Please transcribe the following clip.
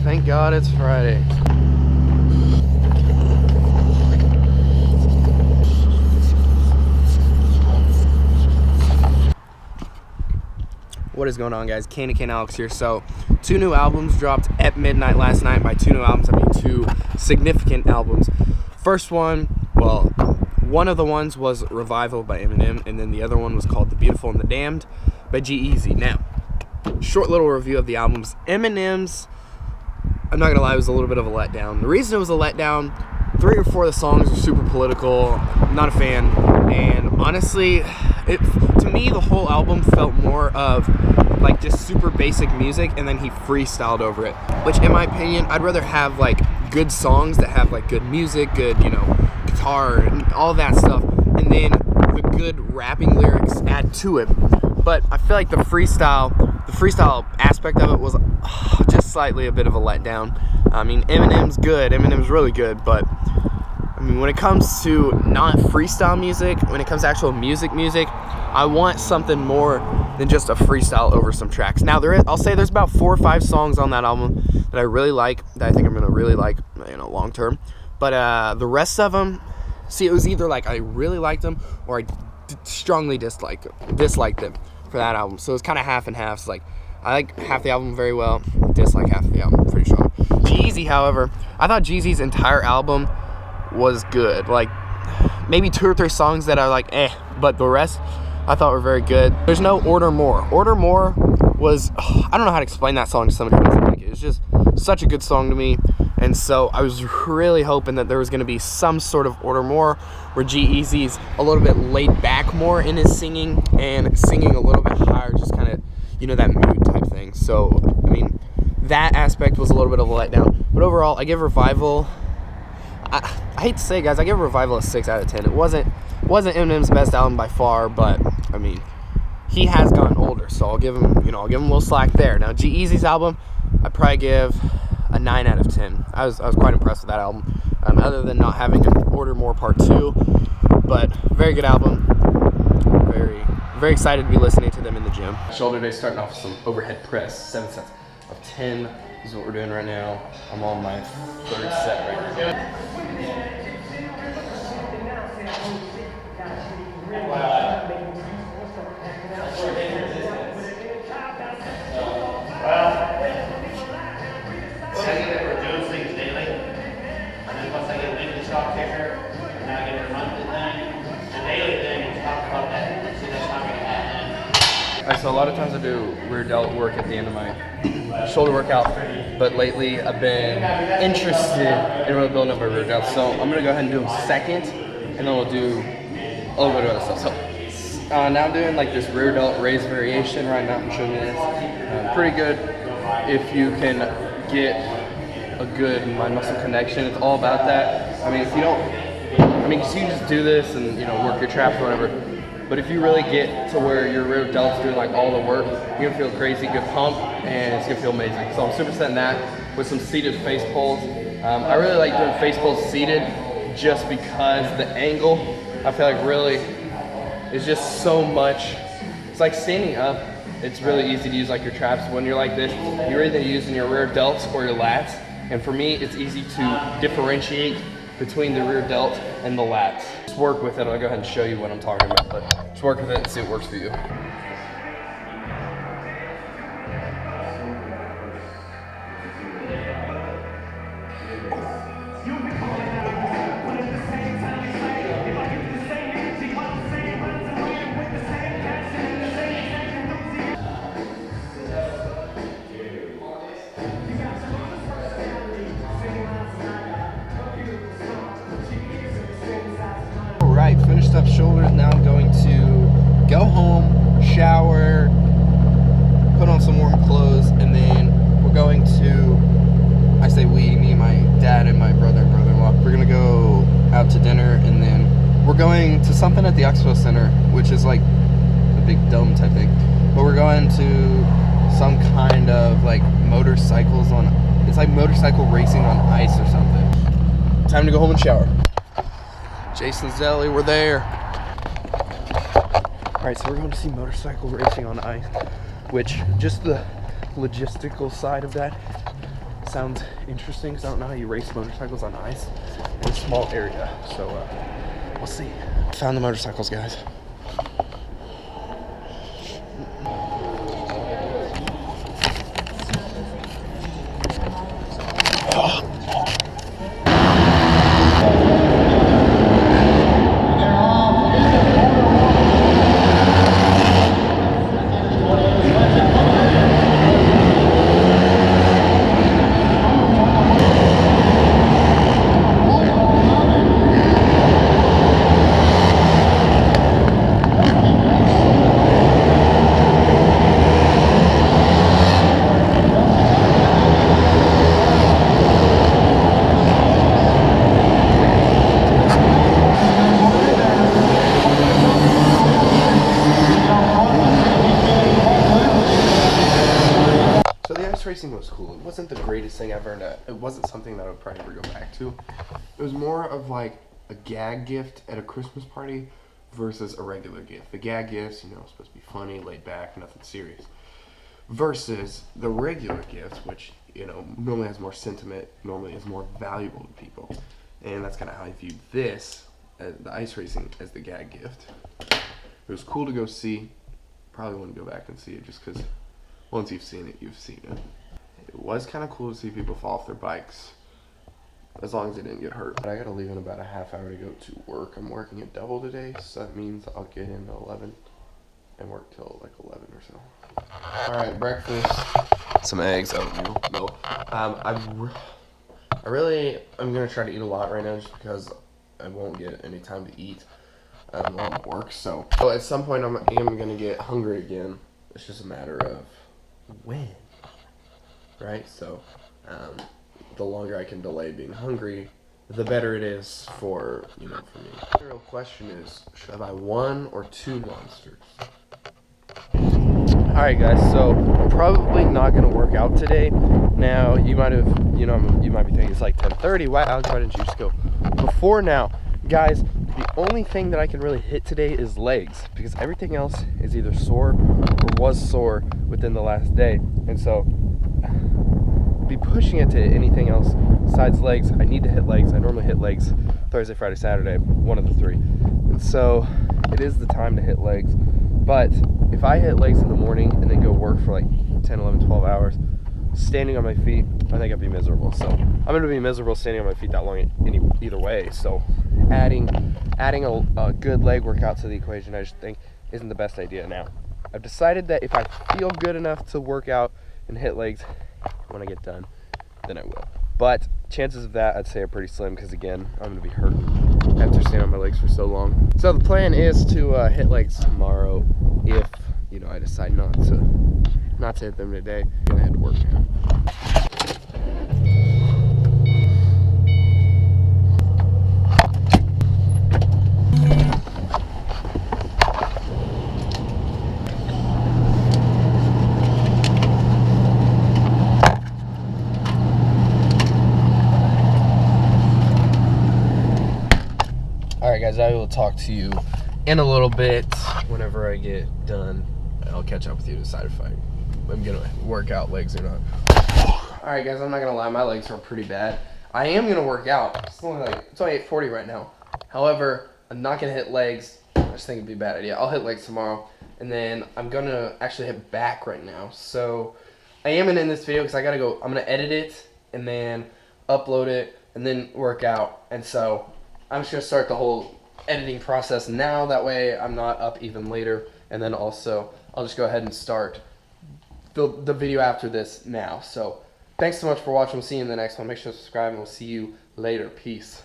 Thank God it's Friday. What is going on, guys? Candy Cane Alex here. So, 2 new albums dropped at midnight last night. By 2 new albums, I mean 2 significant albums. First one, well, one of the ones was Revival by Eminem, and then the other one was called The Beautiful and the Damned by G-Eazy. Now, short little review of the albums. Eminem's, I'm not gonna lie, it was a little bit of a letdown. The reason it was a letdown, 3 or 4 of the songs were super political. Not a fan, and honestly, to me, the whole album felt more of like just super basic music, and then he freestyled over it. Which, in my opinion, I'd rather have like good songs that have like good music, good, guitar and all that stuff, and then the good rapping lyrics add to it. But I feel like the freestyle aspect of it was just slightly a bit of a letdown. I mean, Eminem's good. Eminem's really good, but I mean, when it comes to not freestyle music, when it comes to actual music, I want something more than just a freestyle over some tracks. Now, I'll say there's about 4 or 5 songs on that album that I really like, that I think I'm gonna really like, long term. But the rest of them, see, it was either like I really liked them or I strongly disliked them for that album. So it's kind of half and half. It's like I like half the album very well, dislike half of the album pretty strong. G-Eazy, however, I thought G-Eazy's entire album was good. Like maybe 2 or 3 songs that are like but the rest I thought were very good. There's no Order More. Order More was, I don't know how to explain that song to somebody who doesn't like it. It's just such a good song to me. And so I was really hoping that there was going to be some sort of Order More where G-Eazy's a little bit laid back more in his singing and singing a little bit higher, just kind of, that mood type thing. So, I mean, that aspect was a little bit of a letdown. But overall, I give Revival, I hate to say it, guys, I give Revival a 6 out of 10. It wasn't Eminem's best album by far, but, I mean, he has gotten older, so I'll give him a little slack there. Now, G-Eazy's album, I'd probably give a 9 out of 10. I was quite impressed with that album, other than not having an Order More Part 2, but very good album. Very excited to be listening to them in the gym. Shoulder day, starting off with some overhead press, 7 sets of 10. This is what we're doing right now. I'm on my 3rd set right now. So a lot of times I do rear delt work at the end of my shoulder workout, but lately I've been interested in really building up my rear delt. So I'm gonna go ahead and do them second, and then we'll do a little bit of other stuff. So now I'm doing like this rear delt raise variation right now. I'm showing you this. Pretty good if you can get a good mind muscle connection. It's all about that. I mean, if you don't, cause you can just do this and work your traps or whatever. But if you really get to where your rear delt's doing like all the work, you're gonna feel crazy, good pump, and it's gonna feel amazing. So I'm supersetting that with some seated face pulls. I really like doing face pulls seated just because the angle, I feel like really is just so much. It's like standing up, it's really easy to use like your traps. When you're like this, you're either using your rear delts or your lats. And for me, it's easy to differentiate between the rear delt and the lats. Just work with it. I'll go ahead and show you what I'm talking about, but just work with it and see what works for you. Finished up shoulders. Now I'm going to go home, shower, put on some warm clothes, and then we're going to, I say we, me, my dad, and my brother and brother-in-law, we're gonna go out to dinner, and then we're going to something at the Expo Center, which is like a big dome type thing, but we're going to some kind of like motorcycles on, it's like motorcycle racing on ice or something. Time to go home and shower. Jason Zelli, we're there. Alright, so we're going to see motorcycle racing on ice, which just the logistical side of that sounds interesting because I don't know how you race motorcycles on ice in a small area. So we'll see. Found the motorcycles, guys. Racing was cool. It wasn't the greatest thing ever, and it wasn't something that I would probably ever go back to. It was more of like a gag gift at a Christmas party versus a regular gift. The gag gifts, you know, supposed to be funny, laid back, nothing serious. Versus the regular gift, which, you know, normally has more sentiment, normally is more valuable to people. And that's kind of how I viewed this, the ice racing, as the gag gift. It was cool to go see. Probably wouldn't go back and see it just because once you've seen it, you've seen it. It was kind of cool to see people fall off their bikes, as long as they didn't get hurt. But I gotta leave in about a half hour to go to work. I'm working at double today, so that means I'll get in at 11 and work till like 11 or so. All right, breakfast. Some eggs, oatmeal, milk. I'm gonna try to eat a lot right now just because I won't get any time to eat while I'm at work. So at some point I'm gonna get hungry again. It's just a matter of when, right? So the longer I can delay being hungry, the better it is for, you know, for me. The real question is, should I buy 1 or 2 monsters? Alright guys, so I'm probably not going to work out today. Now, you might be thinking it's like 10:30. Why, Alex, why didn't you just go before now? Guys, the only thing that I can really hit today is legs, because everything else is either sore or was sore within the last day. And so, be pushing it to anything else besides legs. I need to hit legs. I normally hit legs Thursday, Friday, Saturday, one of the 3. And so, it is the time to hit legs. But if I hit legs in the morning and then go work for like 10, 11, 12 hours, standing on my feet, I think I'd be miserable. So I'm going to be miserable standing on my feet that long either way. So adding a good leg workout to the equation, I just think isn't the best idea now. I've decided that if I feel good enough to work out and hit legs when I get done, then I will. But chances of that, I'd say, are pretty slim because, again, I'm going to be hurt after standing on my legs for so long. So the plan is to hit legs tomorrow if, you know, I decide not to hit them today. I'm going to head to work now. Alright guys, I will talk to you in a little bit whenever I get done. I'll catch up with you to decide if I'm gonna work out legs or not. Alright guys, I'm not gonna lie, my legs are pretty bad. I am gonna work out. It's only 8:40 right now. However, I'm not gonna hit legs. I just think it'd be a bad idea. I'll hit legs tomorrow, and then I'm gonna actually hit back right now. So I am gonna end this video because I gotta go. I'm gonna edit it and then upload it and then work out. And so I'm just gonna start the whole editing process now. That way I'm not up even later. And then also I'll just go ahead and start the video after this now. So thanks so much for watching. We'll see you in the next one. Make sure to subscribe and we'll see you later. Peace.